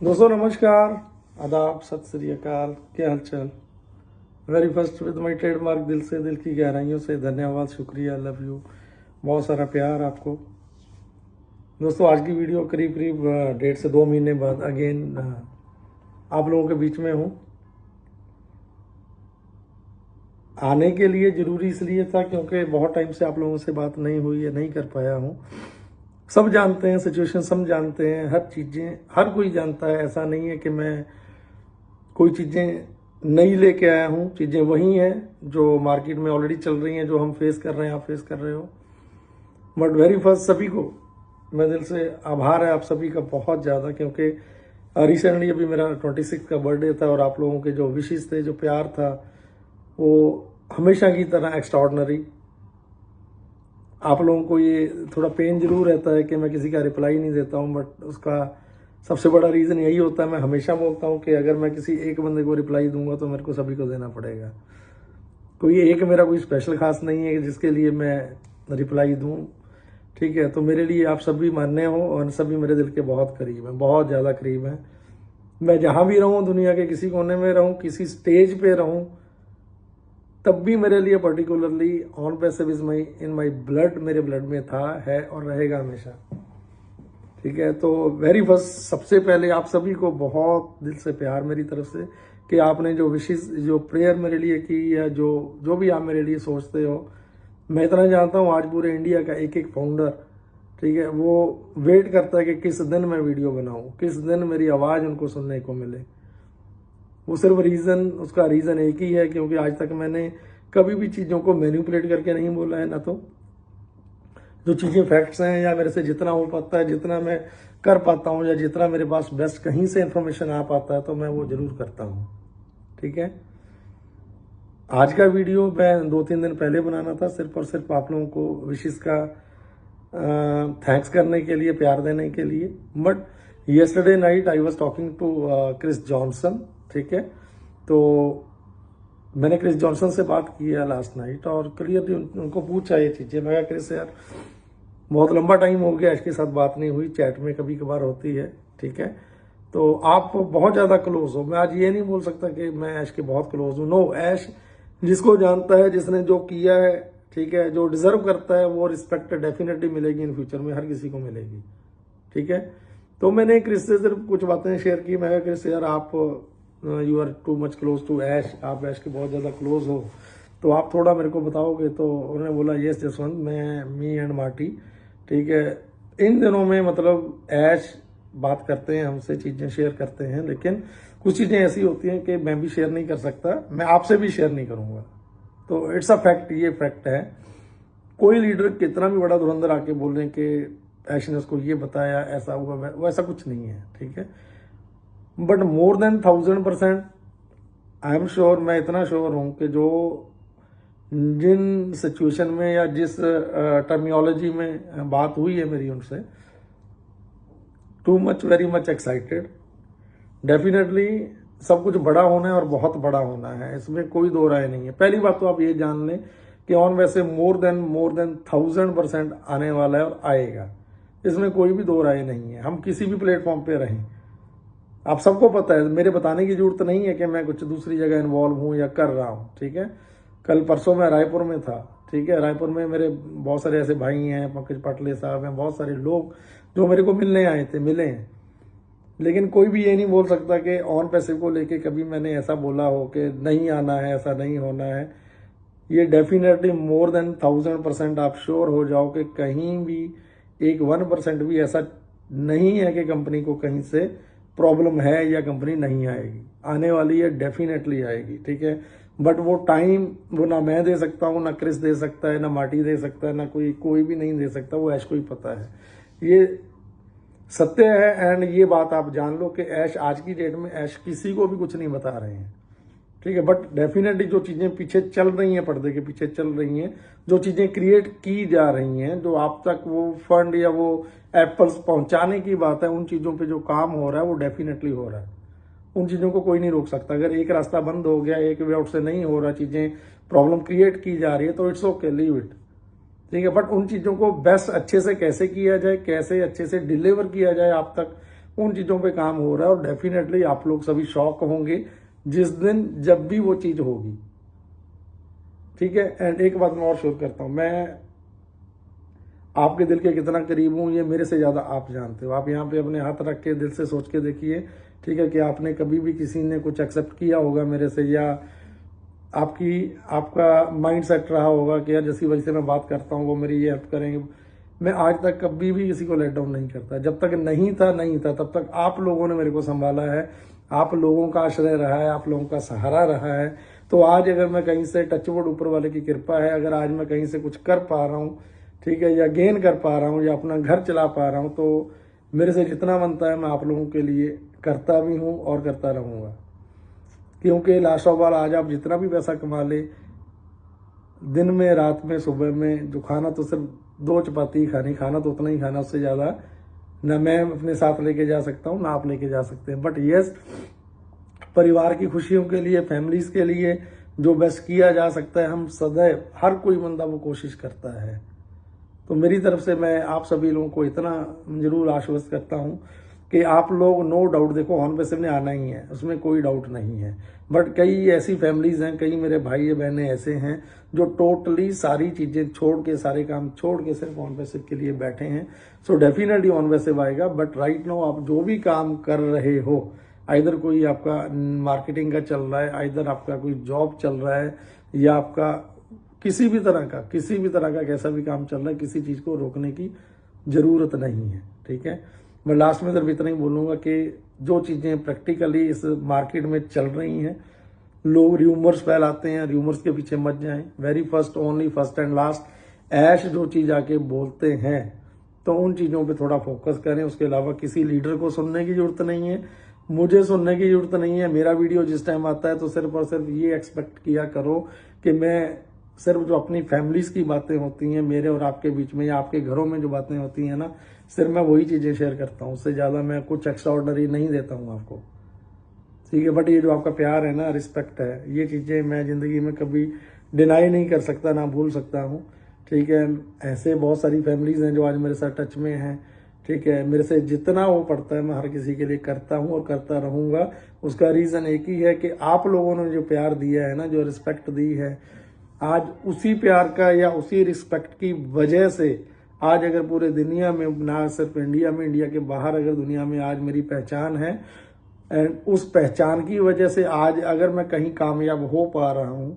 दोस्तों नमस्कार, आदाब, सत श्री अकाल। क्या हालचाल। Very first with my trademark दिल से, दिल की गहराइयों से धन्यवाद, शुक्रिया, लव यू, बहुत सारा प्यार आपको। दोस्तों आज की वीडियो करीब करीब 1.5 से 2 महीने बाद अगेन आप लोगों के बीच में हूँ। आने के लिए ज़रूरी इसलिए था क्योंकि बहुत टाइम से आप लोगों से बात नहीं हुई है, नहीं कर पाया हूँ। सब जानते हैं सिचुएशन, सब जानते हैं, हर चीज़ें हर कोई जानता है। ऐसा नहीं है कि मैं कोई चीज़ें नई लेके आया हूँ, चीज़ें वही हैं जो मार्केट में ऑलरेडी चल रही हैं, जो हम फेस कर रहे हैं, आप फेस कर रहे हो। बट वेरी फर्स्ट सभी को मैं दिल से आभार है आप सभी का बहुत ज़्यादा, क्योंकि रिसेंटली अभी मेरा 26 का बर्थडे था और आप लोगों के जो विशेष थे, जो प्यार था, वो हमेशा की तरह एक्स्ट्राऑर्डिनरी। आप लोगों को ये थोड़ा पेन जरूर रहता है कि मैं किसी का रिप्लाई नहीं देता हूँ, बट उसका सबसे बड़ा रीज़न यही होता है। मैं हमेशा बोलता हूँ कि अगर मैं किसी एक बंदे को रिप्लाई दूंगा तो मेरे को सभी को देना पड़ेगा। कोई एक मेरा कोई स्पेशल खास नहीं है जिसके लिए मैं रिप्लाई दूँ, ठीक है। तो मेरे लिए आप सभी मान्य हो और सभी मेरे दिल के बहुत करीब हैं, बहुत ज़्यादा करीब हैं। मैं जहाँ भी रहूँ, दुनिया के किसी कोने में रहूँ, किसी स्टेज पे रहूँ, तब भी मेरे लिए particularly on passive is my in my blood, मेरे ब्लड में था, है और रहेगा हमेशा, ठीक है। तो वेरी फर्स्ट सबसे पहले आप सभी को बहुत दिल से प्यार मेरी तरफ से कि आपने जो विशेष जो प्रेयर मेरे लिए की या जो भी आप मेरे लिए सोचते हो। मैं इतना जानता हूँ आज पूरे इंडिया का एक एक फाउंडर, ठीक है, वो वेट करता है कि किस दिन मैं वीडियो बनाऊँ, किस दिन मेरी आवाज़ उनको सुनने को मिले। वो सिर्फ उसका रीज़न एक ही है क्योंकि आज तक मैंने कभी भी चीज़ों को मैनिपुलेट करके नहीं बोला है। ना तो जो चीज़ें फैक्ट्स हैं या मेरे से जितना हो पाता है, जितना मैं कर पाता हूँ या जितना मेरे पास बेस्ट कहीं से इंफॉर्मेशन आ पाता है तो मैं वो ज़रूर करता हूँ, ठीक है। आज का वीडियो मैं 2-3 दिन पहले बनाना था, सिर्फ और सिर्फ आप लोगों को विशेष का थैंक्स करने के लिए, प्यार देने के लिए। But yesterday night I was talking to Chris Johnson, ठीक है। तो मैंने क्रिस जॉनसन से बात की है लास्ट नाइट और क्लियरली उनको पूछा ये चीज़ें। मैं क्रिस यार बहुत लंबा टाइम हो गया, ऐश के साथ बात नहीं हुई, चैट में कभी कभार होती है, ठीक है। तो आप बहुत ज़्यादा क्लोज हो। मैं आज ये नहीं बोल सकता कि मैं ऐश के बहुत क्लोज हूँ। नो, ऐश जिसको जानता है, जिसने जो किया है, ठीक है, जो डिजर्व करता है, वो रिस्पेक्ट डेफिनेटली मिलेगी इन फ्यूचर में, हर किसी को मिलेगी, ठीक है। तो मैंने क्रिस से सिर्फ कुछ बातें शेयर की। मैं क्रिस यार आप you are too much close to Ash, आप ऐश के बहुत ज़्यादा क्लोज हो, तो आप थोड़ा मेरे को बताओगे। तो उन्होंने बोला यस जसवंत, मैं मी एंड मार्टी, ठीक है, इन दिनों में मतलब ऐश बात करते हैं हमसे, चीज़ें शेयर करते हैं, लेकिन कुछ चीज़ें ऐसी होती हैं कि मैं भी शेयर नहीं कर सकता, मैं आपसे भी शेयर नहीं करूँगा। तो इट्स अ फैक्ट, ये फैक्ट है। कोई लीडर कितना भी बड़ा धुरंधर आके बोले कि ऐश ने उसको ये बताया, ऐसा हुआ, वैसा कुछ नहीं है, ठीक है। But more than 1000% I am sure, मैं इतना श्योर हूँ कि जो जिन सिचुएशन में या जिस टर्मियोलॉजी में बात हुई है मेरी उनसे, too much, very much excited. Definitely सब कुछ बड़ा होना है और बहुत बड़ा होना है, इसमें कोई दो राय नहीं है। पहली बात तो आप ये जान लें कि ऑन वैसे मोर देन 1000% आने वाला है और आएगा, इसमें कोई भी दो राय नहीं है। हम किसी भी प्लेटफॉर्म पे रहें, आप सबको पता है, मेरे बताने की जरूरत नहीं है कि मैं कुछ दूसरी जगह इन्वॉल्व हूँ या कर रहा हूँ, ठीक है। कल परसों मैं रायपुर में था, ठीक है। रायपुर में मेरे बहुत सारे ऐसे भाई हैं, पंकज पाटले साहब हैं, बहुत सारे लोग जो मेरे को मिलने आए थे, मिले हैं। लेकिन कोई भी ये नहीं बोल सकता कि ऑन पैसिव को लेके कभी मैंने ऐसा बोला हो कि नहीं आना है, ऐसा नहीं होना है। ये डेफिनेटली मोर देन 1000% आप श्योर हो जाओ कि कहीं भी एक 1% भी ऐसा नहीं है कि कंपनी को कहीं से प्रॉब्लम है या कंपनी नहीं आएगी। आने वाली है, डेफिनेटली आएगी, ठीक है। बट वो टाइम वो ना मैं दे सकता हूँ, ना क्रिस दे सकता है, ना मार्टी दे सकता है, ना कोई भी नहीं दे सकता, वो ऐश को ही पता है। ये सत्य है। एंड ये बात आप जान लो कि ऐश आज की डेट में ऐश किसी को भी कुछ नहीं बता रहे हैं, ठीक है। बट डेफिनेटली जो चीज़ें पीछे चल रही हैं, पर्दे के पीछे चल रही हैं, जो चीज़ें क्रिएट की जा रही हैं, जो आप तक वो फंड या वो एप्पल्स पहुंचाने की बात है, उन चीज़ों पे जो काम हो रहा है वो डेफिनेटली हो रहा है। उन चीज़ों को कोई नहीं रोक सकता। अगर एक रास्ता बंद हो गया, एक वे आउट से नहीं हो रहा, चीज़ें प्रॉब्लम क्रिएट की जा रही है, तो इट्स ओके, लीव इट, ठीक है। बट उन चीज़ों को बेस्ट अच्छे से कैसे किया जाए, कैसे अच्छे से डिलीवर किया जाए आप तक, उन चीज़ों पे काम हो रहा है और डेफिनेटली आप लोग सभी शॉक होंगे जिस दिन जब भी वो चीज़ होगी। ठीक है। एंड एक बात मैं और शेयर करता हूँ, मैं आपके दिल के कितना करीब हूँ ये मेरे से ज़्यादा आप जानते हो। आप यहाँ पे अपने हाथ रख के दिल से सोच के देखिए, ठीक है, कि आपने कभी भी किसी ने कुछ एक्सेप्ट किया होगा मेरे से, या आपका माइंड सेट रहा होगा कि यार जैसी वजह से मैं बात करता हूँ वो मेरी ये हेल्प करेंगे। मैं आज तक कभी भी किसी को लेट डाउन नहीं करता। जब तक नहीं था तब तक आप लोगों ने मेरे को संभाला है, आप लोगों का आश्रय रहा है, आप लोगों का सहारा रहा है। तो आज अगर मैं कहीं से, टचवुड ऊपर वाले की कृपा है, अगर आज मैं कहीं से कुछ कर पा रहा हूँ, ठीक है, या गेन कर पा रहा हूँ, या अपना घर चला पा रहा हूँ, तो मेरे से जितना बनता है मैं आप लोगों के लिए करता भी हूँ और करता रहूँगा। क्योंकि लास्ट ऑफ ऑल आज आप जितना भी पैसा कमा ले, दिन में, रात में, सुबह में, जो खाना तो सिर्फ 2 चपाती खानी, खाना तो उतना ही खाना, उससे ज़्यादा ना मैं अपने साथ लेके जा सकता हूँ ना आप लेके जा सकते हैं। बट यस, परिवार की खुशियों के लिए, फैमिलीज के लिए जो बेस्ट किया जा सकता है, हम सदैव, हर कोई बंदा वो कोशिश करता है। तो मेरी तरफ से मैं आप सभी लोगों को इतना जरूर आश्वस्त करता हूँ कि आप लोग नो डाउट, देखो ऑन-पैसिव ने आना ही है, उसमें कोई डाउट नहीं है। बट कई ऐसी फैमिलीज हैं, कई मेरे भाई बहनें ऐसे हैं जो टोटली सारी चीज़ें छोड़ के, सारे काम छोड़ के सिर्फ ऑन-पैसिव के लिए बैठे हैं। सो डेफिनेटली ऑन-पैसिव आएगा। बट राइट नाउ आप जो भी काम कर रहे हो, आइदर कोई आपका मार्केटिंग का चल रहा है, आइदर आपका कोई जॉब चल रहा है, या आपका किसी भी तरह का कैसा भी काम चल रहा है, किसी चीज़ को रोकने की ज़रूरत नहीं है। ठीक है। मैं लास्ट में सिर्फ इतना ही बोलूँगा कि जो चीज़ें प्रैक्टिकली इस मार्केट में चल रही हैं, लोग र्यूमर्स फैलाते हैं, र्यूमर्स के पीछे मत जाएं। Very first, only first and last, Ash जो चीज़ आके बोलते हैं तो उन चीज़ों पे थोड़ा फोकस करें। उसके अलावा किसी लीडर को सुनने की जरूरत नहीं है, मुझे सुनने की जरूरत नहीं है। मेरा वीडियो जिस टाइम आता है तो सिर्फ और सिर्फ ये एक्सपेक्ट किया करो कि मैं सिर्फ जो अपनी फैमिलीज की बातें होती हैं मेरे और आपके बीच में, या आपके घरों में जो बातें होती हैं ना, सिर्फ मैं वही चीज़ें शेयर करता हूँ। उससे ज़्यादा मैं कुछ एक्स्ट्रा ऑर्डनरी नहीं देता हूँ आपको। ठीक है। बट ये जो आपका प्यार है ना, रिस्पेक्ट है, ये चीज़ें मैं ज़िंदगी में कभी डिनाई नहीं कर सकता, ना भूल सकता हूँ। ठीक है। ऐसे बहुत सारी फैमिलीज हैं जो आज मेरे साथ टच में हैं। ठीक है। मेरे से जितना हो पड़ता है मैं हर किसी के लिए करता हूँ और करता रहूँगा। उसका रीज़न एक ही है कि आप लोगों ने जो प्यार दिया है ना, जो रिस्पेक्ट दी है, आज उसी प्यार का या उसी रिस्पेक्ट की वजह से आज अगर पूरे दुनिया में, ना सिर्फ इंडिया में, इंडिया के बाहर अगर दुनिया में आज मेरी पहचान है, एंड उस पहचान की वजह से आज अगर मैं कहीं कामयाब हो पा रहा हूँ,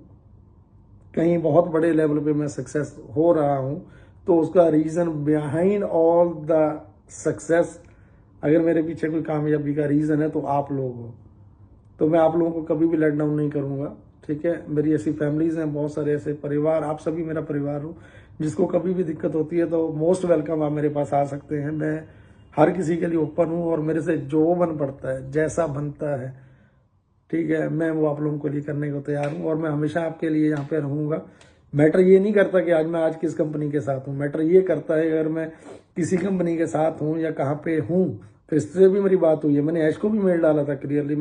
कहीं बहुत बड़े लेवल पे मैं सक्सेस हो रहा हूँ, तो उसका reason behind all the success, अगर मेरे पीछे कोई कामयाबी का रीज़न है तो आप लोग हो। तो मैं आप लोगों को कभी भी लेट डाउन नहीं करूँगा। ठीक है। मेरी ऐसी फैमिलीज हैं, बहुत सारे ऐसे परिवार, आप सभी मेरा परिवार हो। जिसको कभी भी दिक्कत होती है तो मोस्ट वेलकम, आप मेरे पास आ सकते हैं। मैं हर किसी के लिए ओपन हूँ और मेरे से जो बन पड़ता है, जैसा बनता है, ठीक है, मैं वो आप लोगों के लिए करने को तैयार हूँ और मैं हमेशा आपके लिए यहाँ पे रहूँगा। मैटर ये नहीं करता कि आज किस कंपनी के साथ हूँ, मैटर ये करता है अगर मैं किसी कंपनी के साथ हूँ या कहाँ पे हूँ। तो इससे भी मेरी बात हुई है, मैंने ऐश को भी मेल डाला था क्लियरली।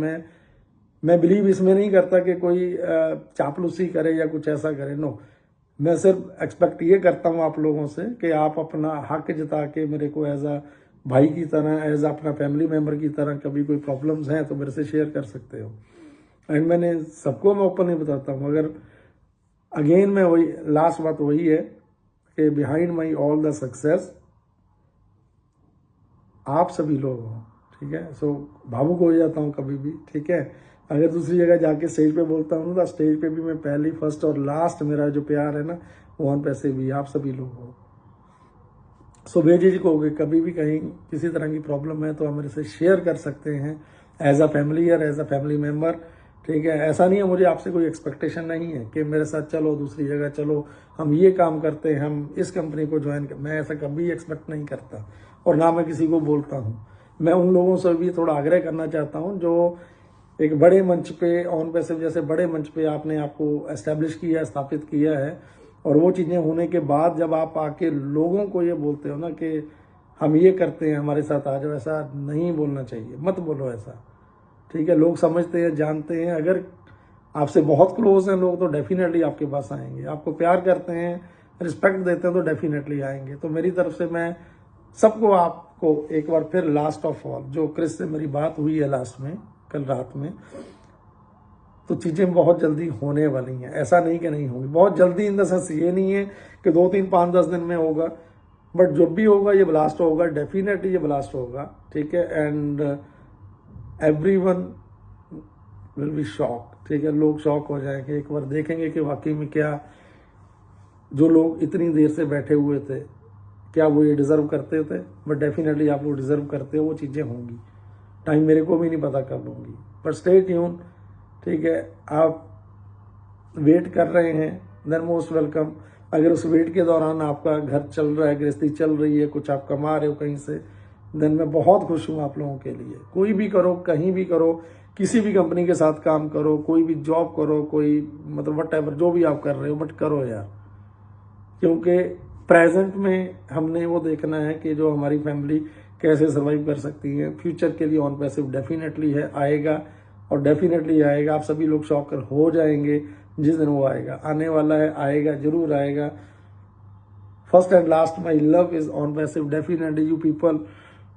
मैं बिलीव इसमें नहीं करता कि कोई चापलूसी करे या कुछ ऐसा करे, नो। मैं सिर्फ एक्सपेक्ट ये करता हूँ आप लोगों से कि आप अपना हक जता के मेरे को एज अ भाई की तरह, एज अपना फैमिली मेम्बर की तरह, कभी कोई प्रॉब्लम्स हैं तो मेरे से शेयर कर सकते हो। एंड मैंने सबको मैं ओपन ही बताता हूँ। अगर अगेन मैं वही लास्ट बात वही है कि behind my all the success आप सभी लोग हो। ठीक है। सो भावुक हो जाता हूँ कभी भी। ठीक है। अगर दूसरी जगह जाके स्टेज पे बोलता हूँ तो स्टेज पे भी मैं पहली, फर्स्ट और लास्ट, मेरा जो प्यार है ना, वो ऑन-पैसिव भी आप सभी लोग हो। सो बेझिझक हो गए, कभी भी कहीं किसी तरह की प्रॉब्लम है तो आप मेरे से शेयर कर सकते हैं एज अ फैमिली और एज अ फैमिली मेम्बर। ठीक है। ऐसा नहीं है, मुझे आपसे कोई एक्सपेक्टेशन नहीं है कि मेरे साथ चलो, दूसरी जगह चलो, हम ये काम करते हैं, हम इस कंपनी को ज्वाइन कर, मैं ऐसा कभी एक्सपेक्ट नहीं करता और ना मैं किसी को बोलता हूँ। मैं उन लोगों से भी थोड़ा आग्रह करना चाहता हूँ जो एक बड़े मंच पे, ऑन-पैसिव जैसे बड़े मंच पे आपने आपको एस्टेब्लिश किया, स्थापित किया है, और वो चीज़ें होने के बाद जब आप आके लोगों को ये बोलते हो ना कि हम ये करते हैं, हमारे साथ आ जाओ, ऐसा नहीं बोलना चाहिए, मत बोलो ऐसा। ठीक है। लोग समझते हैं, जानते हैं, अगर आपसे बहुत क्लोज हैं लोग तो डेफिनेटली आपके पास आएंगे, आपको प्यार करते हैं, रिस्पेक्ट देते हैं तो डेफिनेटली आएंगे। तो मेरी तरफ से मैं सबको आपको एक बार फिर लास्ट ऑफ ऑल, जो क्रिस से मेरी बात हुई है लास्ट में कल रात में, तो चीज़ें बहुत जल्दी होने वाली हैं। ऐसा नहीं कि नहीं होंगी, बहुत जल्दी इन द सेंस ये नहीं है कि 2, 3, 5, 10 दिन में होगा, बट जब भी होगा ये ब्लास्ट होगा, डेफिनेटली ये ब्लास्ट होगा, ठीक है। And everyone will be shock, ठीक है। लोग शॉक हो जाएंगे, एक बार देखेंगे कि वाकई में क्या जो लोग इतनी देर से बैठे हुए थे, क्या वो ये डिज़र्व करते थे। बट डेफिनेटली आप वो डिज़र्व करते हो, वो चीज़ें होंगी। टाइम मेरे को भी नहीं पता कब होंगी, बट स्टे ट्यून, ठीक है। आप वेट कर रहे हैं, देन मोस्ट वेलकम। अगर उस वेट के दौरान आपका घर चल रहा है, गृहस्थी चल रही है, कुछ आप कमा रहे हो कहीं से, देन मैं बहुत खुश हूँ आप लोगों के लिए। कोई भी करो, कहीं भी करो, किसी भी कंपनी के साथ काम करो, कोई भी जॉब करो, कोई मतलब वट एवर जो भी आप कर रहे हो, बट करो यार। क्योंकि प्रेजेंट में हमने वो देखना है कि जो हमारी फैमिली कैसे सर्वाइव कर सकती है। फ्यूचर के लिए ऑन पैसिव डेफिनेटली है, आएगा और डेफिनेटली आएगा। आप सभी लोग शॉकर हो जाएंगे जिस दिन वो आएगा, आने वाला है, आएगा, जरूर आएगा। First and last my love is on passive, definitely you people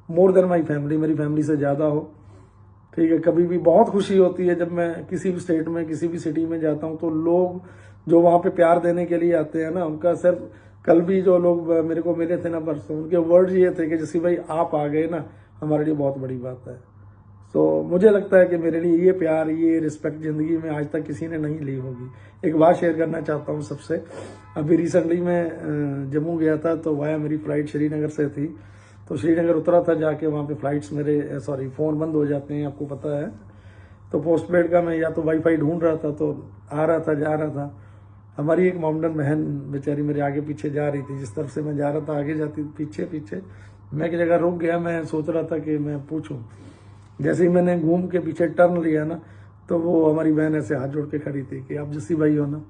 more than my family, मेरी फैमिली से ज़्यादा हो, ठीक है। कभी भी बहुत खुशी होती है जब मैं किसी भी स्टेट में, किसी भी सिटी में जाता हूँ, तो लोग जो वहाँ पे प्यार देने के लिए आते हैं ना, उनका सिर्फ, कल भी जो लोग मेरे को मिले थे ना परसों, उनके वर्ड्स ये थे कि जैसे भाई आप आ गए ना, हमारे लिए बहुत बड़ी बात है। तो मुझे लगता है कि मेरे लिए ये प्यार, ये रिस्पेक्ट ज़िंदगी में आज तक किसी ने नहीं ली होगी। एक बात शेयर करना चाहता हूँ सबसे। अभी रिसेंटली मैं जम्मू गया था, तो वाया मेरी फ़्लाइट श्रीनगर से थी, तो श्रीनगर उतरा था, जाके वहाँ पे फ़्लाइट्स मेरे फ़ोन बंद हो जाते हैं, आपको पता है। तो पोस्टपेड का मैं या तो वाईफाई ढूंढ रहा था, तो आ रहा था, जा रहा था। हमारी एक मोमडन बहन बेचारी मेरे आगे पीछे जा रही थी, जिस तरफ से मैं जा रहा था आगे जाती पीछे पीछे। मैं एक जगह रुक गया, मैं सोच रहा था कि मैं पूछूं। जैसे ही मैंने घूम के पीछे टर्न लिया ना, तो वो हमारी बहन ऐसे हाथ जोड़ के खड़ी थी कि आप जस्सी भाई हो ना।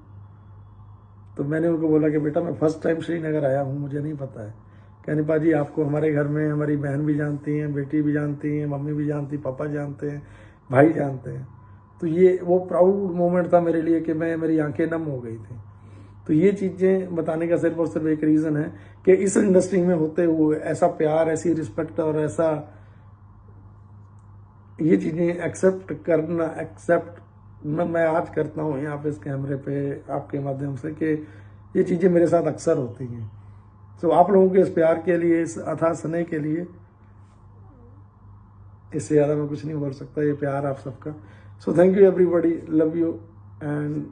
तो मैंने उनको बोला कि बेटा मैं फर्स्ट टाइम श्रीनगर आया हूँ, मुझे नहीं पता है। कहने पाजी आपको हमारे घर में हमारी बहन भी जानती हैं, बेटी भी जानती हैं, मम्मी भी जानती, पापा जानते हैं, भाई जानते हैं। तो ये वो प्राउड मोमेंट था मेरे लिए कि मेरी आंखें नम हो गई थी। तो ये चीज़ें बताने का सिर्फ और सिर्फ एक रीज़न है कि इस इंडस्ट्री में होते हुए ऐसा प्यार, ऐसी रिस्पेक्ट और ऐसा ये चीज़ें एक्सेप्ट करना, मैं आज करता हूँ यहाँ पे इस कैमरे पे आपके माध्यम से कि ये चीज़ें मेरे साथ अक्सर होती हैं। तो आप लोगों के इस प्यार के लिए, इस अथाह स्नेह के लिए, इससे ज़्यादा मैं कुछ नहीं बोल सकता। ये प्यार आप सबका। So thank you everybody, love you. And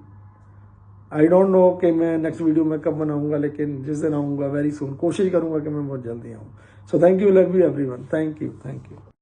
I don't know कि मैं नेक्स्ट वीडियो में कब बनाऊंगा, लेकिन जिस दिन आऊँगा वेरी सून, कोशिश करूँगा कि मैं बहुत जल्दी आऊँ। So thank you, love you everyone, thank you.